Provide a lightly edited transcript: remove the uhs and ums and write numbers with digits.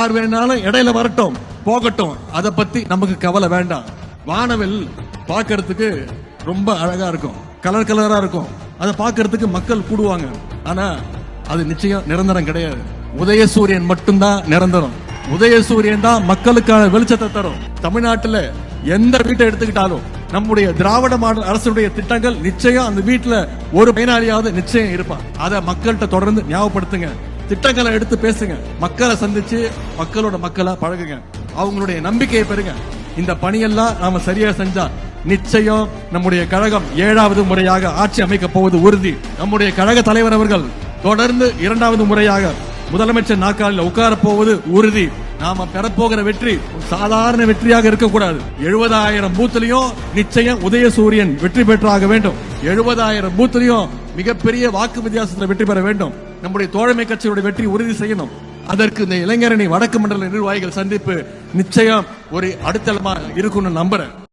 யார் வேணாலும் இடையில வரட்டும் போகட்டும், அதை பத்தி நமக்கு கவலை வேண்டாம். வானவில் பார்க்கறதுக்கு ரொம்ப அழகா இருக்கும், கலர் கலரா இருக்கும், அதை பார்க்கறதுக்கு மக்கள் கூடுவாங்க. ஆனா அது நிச்சயம் நிரந்தரம் கிடையாது. உதயசூரியன் மட்டும்தான் நிரந்தரம். உதயசூரியன் தான் மக்களுக்கான வெளிச்சத்தை தரும். தமிழ்நாட்டுல எந்த வீட்டை எடுத்துக்கிட்டாலும் நம்முடைய திராவிட மாடல் அரசுடைய திட்டங்கள் நிச்சயம் அந்த வீட்டுல ஒரு பயனாளியாவது நிச்சயம் இருப்பான். அதை மக்கள்கிட்ட தொடர்ந்து ஞாபகப்படுத்துங்க, திட்டங்களை எடுத்து பேசுங்க, மக்களை சந்திச்சு மக்களோட மக்களா பழகுங்க, அவங்களுடைய நம்பிக்கையை பெறுங்க. இந்த பணியெல்லாம் நாம சரியா செஞ்சா நிச்சயம் நம்முடைய கழகம் 7வது முறையாக ஆட்சி அமைக்க போவது உறுதி. நம்முடைய கழக தலைவர் அவர்கள் தொடர்ந்து 2வது முறையாக முதலமைச்சர் நாற்காலில் உட்கார போவது உறுதி. நாம பெறப்போகிற வெற்றி சாதாரண வெற்றியாக இருக்கக்கூடாது. 70,000 பூத்திலையும் நிச்சயம் உதயசூரியன் வெற்றி பெற்றாக வேண்டும். 70,000 பூத்திலையும் மிகப்பெரிய வாக்கு வித்தியாசத்தில் வெற்றி பெற வேண்டும். நம்முடைய தோழமை கட்சியுடைய வெற்றி உறுதி செய்யணும். அதற்கு இந்த இளைஞரணி வடக்கு மண்டல நிர்வாகிகள் சந்திப்பு நிச்சயம் ஒரு அடித்தளமா இருக்கும்னு நம்புறேன்.